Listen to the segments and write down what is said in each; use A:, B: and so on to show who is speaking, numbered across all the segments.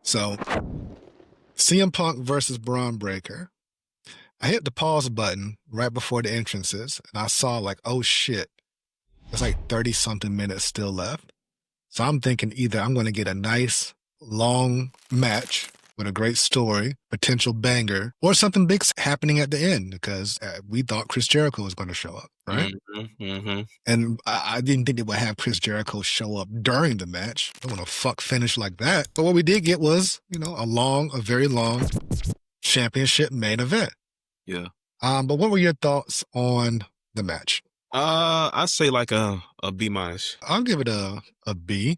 A: So, CM Punk versus Bron Breakker. I hit the pause button right before the entrances, and I saw like, oh shit, there's like 30-something minutes still left. So I'm thinking either I'm going to get a nice, long match with a great story, potential banger, or something big's happening at the end because we thought Chris Jericho was going to show up, right? And I didn't think they would have Chris Jericho show up during the match. I don't want to fuck finish like that. But what we did get was, a very long championship main event.
B: Yeah.
A: But what were your thoughts on the match?
B: I'd say like a B-.
A: I'll give it a B.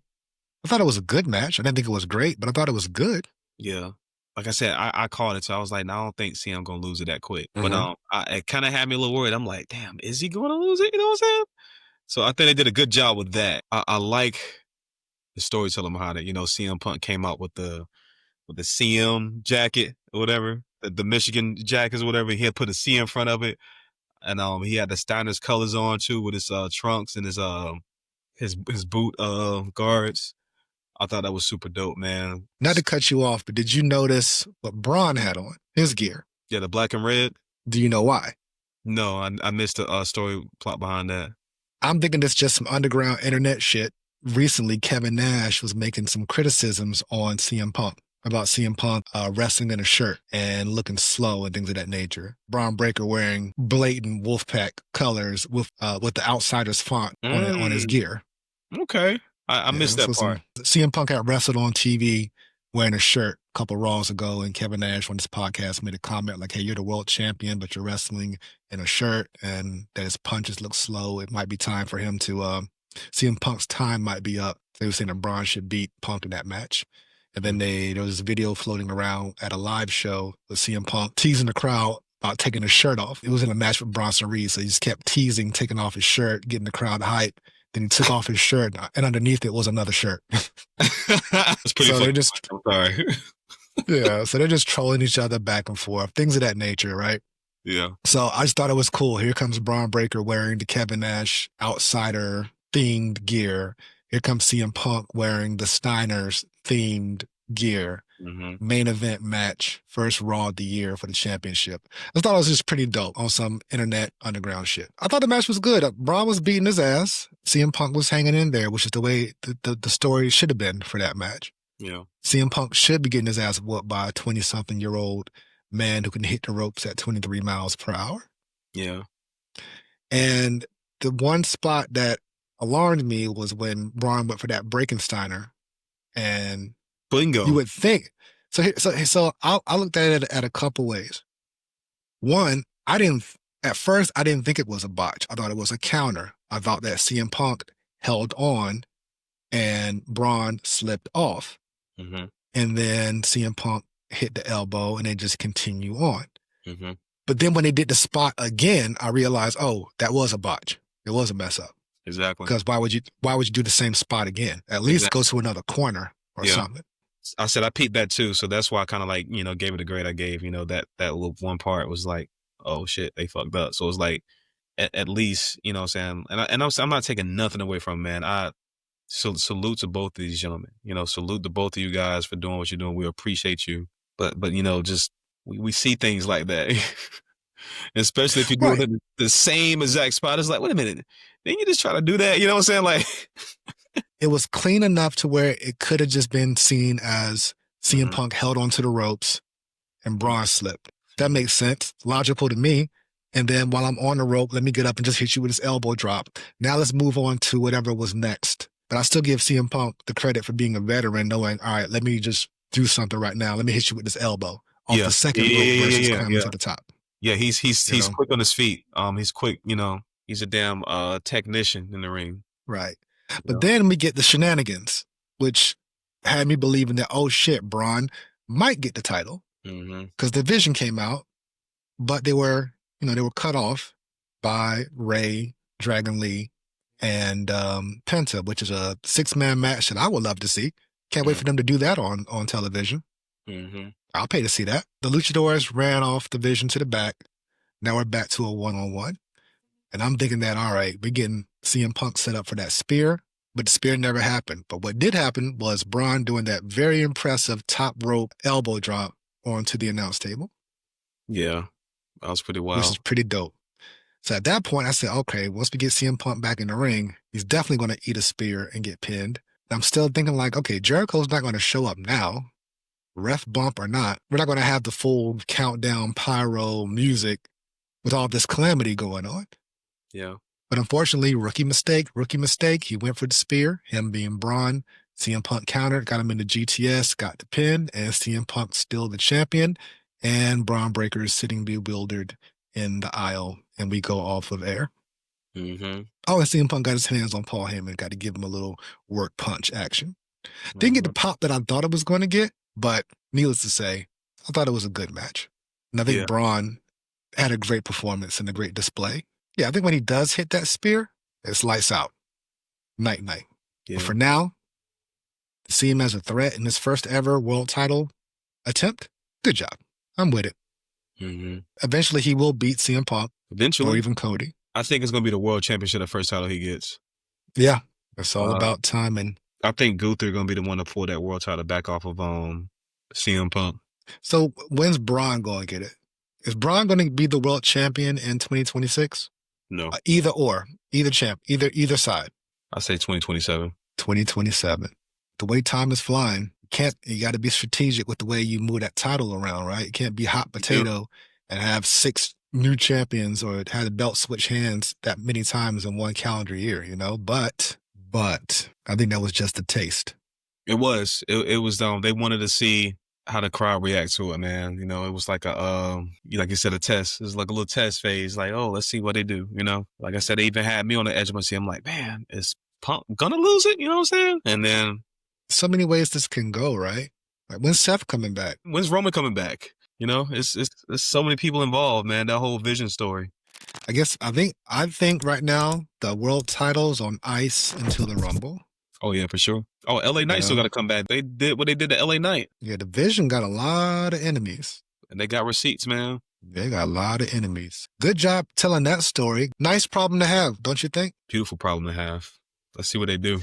A: I thought it was a good match. I didn't think it was great, but I thought it was good.
B: Yeah. Like I said, I called it, so I was like, no, I don't think CM gonna lose it that quick. But it kind of had me a little worried. I'm like, damn, is he gonna lose it? You know what I'm saying? So I think they did a good job with that. I like the storytelling behind it. CM Punk came out with the CM jacket or whatever, the Michigan jackets or whatever. He had put a C in front of it, and he had the Steiner's colors on too with his trunks and his boot guards. I thought that was super dope, man.
A: Not to cut you off, but did you notice what Bron had on? His gear.
B: Yeah, the black and red.
A: Do you know why?
B: No, I missed the story plot behind that.
A: I'm thinking it's just some underground internet shit. Recently, Kevin Nash was making some criticisms on CM Punk about CM Punk wrestling in a shirt and looking slow and things of that nature. Bron Breakker wearing blatant Wolfpack colors with the Outsiders font on his gear.
B: Okay. I missed that part.
A: CM Punk had wrestled on TV wearing a shirt a couple Raws ago, and Kevin Nash on this podcast made a comment like, hey, you're the world champion, but you're wrestling in a shirt, and that his punches look slow. It might be time for him to, CM Punk's time might be up. They were saying that Bron should beat Punk in that match. And then there was this video floating around at a live show with CM Punk teasing the crowd about taking his shirt off. It was in a match with Bronson Reed, so he just kept teasing, taking off his shirt, getting the crowd hype. Then he took off his shirt, and underneath it was another shirt.
B: That's pretty funny. I'm sorry.
A: Yeah, so they're just trolling each other back and forth, things of that nature, right?
B: Yeah.
A: So I just thought it was cool. Here comes Bron Breakker wearing the Kevin Nash Outsider-themed gear. Here comes CM Punk wearing the Steiners-themed gear. Main event match, first Raw of the year for the championship. I thought it was just pretty dope on some internet underground shit. I thought the match was good. Bron was beating his ass. CM Punk was hanging in there, which is the way the story should have been for that match.
B: Yeah.
A: CM Punk should be getting his ass whooped by a 20-something-year-old man who can hit the ropes at 23 miles per hour.
B: Yeah.
A: And the one spot that alarmed me was when Bron went for that Breakensteiner, and
B: bingo.
A: You would think. So I looked at it at a couple ways. One, at first I didn't think it was a botch. I thought it was a counter. I thought that CM Punk held on and Bron slipped off. And then CM Punk hit the elbow and they just continue on. But then when they did the spot again, I realized, oh, that was a botch. It was a mess up.
B: Exactly.
A: Because why would you do the same spot again? At least go to another corner or something.
B: I said I peeped that too, so that's why I kind of like, gave it the grade I gave. That little one part was like, oh shit, they fucked up. So it was like, at least, you know what I'm saying? And I'm not taking nothing away from them, man. I salute to both of these gentlemen. Salute to both of you guys for doing what you're doing. We appreciate you. But just we see things like that. Especially if you're doing the same exact spot. It's like, wait a minute, didn't you just try to do that? You know what I'm saying? Like,
A: it was clean enough to where it could have just been seen as CM Punk held onto the ropes and Bron slipped. That makes sense. Logical to me. And then while I'm on the rope, let me get up and just hit you with this elbow drop. Now let's move on to whatever was next. But I still give CM Punk the credit for being a veteran, knowing, all right, let me just do something right now. Let me hit you with this elbow off the second rope versus climbing to the top.
B: Yeah, he's quick on his feet. He's quick, he's a damn technician in the ring.
A: Right. But then we get the shenanigans, which had me believing that, oh shit, Bron might get the title because the Vision came out, but they were cut off by Ray, Dragon Lee, and Penta, which is a 6-man match that I would love to see. Can't wait for them to do that on television. I'll pay to see that. The Luchadors ran off the Vision to the back. Now we're back to a one-on-one. And I'm thinking that, all right, we're getting CM Punk set up for that spear, but the spear never happened. But what did happen was Bron doing that very impressive top rope elbow drop onto the announce table.
B: Yeah, that was pretty wild.
A: Which is pretty dope. So at that point, I said, okay, once we get CM Punk back in the ring, he's definitely going to eat a spear and get pinned. And I'm still thinking like, okay, Jericho's not going to show up now, ref bump or not. We're not going to have the full countdown pyro music with all this calamity going on.
B: Yeah.
A: But unfortunately, rookie mistake. He went for the spear, him being Bron. CM Punk countered, got him into GTS, got the pin, and CM Punk still the champion. And Braun Breaker is sitting bewildered in the aisle, and we go off of air.
B: Mm-hmm.
A: Oh, and CM Punk got his hands on Paul Heyman, got to give him a little work punch action. Didn't get the pop that I thought it was going to get, but needless to say, I thought it was a good match. And I think Braun had a great performance and a great display. Yeah, I think when he does hit that spear, it's lights out. Night. Yeah. But for now, to see him as a threat in his first ever world title attempt, good job. I'm with it.
B: Mm-hmm.
A: Eventually, he will beat CM Punk.
B: Eventually.
A: Or even Cody.
B: I think it's going to be the world championship, the first title he gets.
A: Yeah. It's all about timing.
B: I think Gunther going to be the one to pull that world title back off of CM Punk.
A: So when's Braun going to get it? Is Braun going to be the world champion in 2026?
B: No.
A: Either champ, either side.
B: I say 2027.
A: 2027. The way time is flying, you got to be strategic with the way you move that title around, right? You can't be hot potato and have 6 new champions or have the belt switch hands that many times in one calendar year, you know? But I think that was just a taste.
B: It was. It was, they wanted to see how the crowd reacts to it, man. You know, it was like like you said, a test. It was like a little test phase. Like, oh, let's see what they do, you know? Like I said, they even had me on the edge of my seat. I'm like, man, is Punk gonna lose it? You know what I'm saying? And then
A: so many ways this can go, right? Like, when's Seth coming back?
B: When's Roman coming back? You know, it's so many people involved, man. That whole Vision story.
A: I think right now the world title's on ice until the Rumble.
B: Oh yeah, for sure. Oh, LA Knight still got to come back. They did what they did to LA Knight.
A: Yeah, the Vision got a lot of enemies.
B: And they got receipts, man.
A: They got a lot of enemies. Good job telling that story. Nice problem to have, don't you think?
B: Beautiful problem to have. Let's see what they do.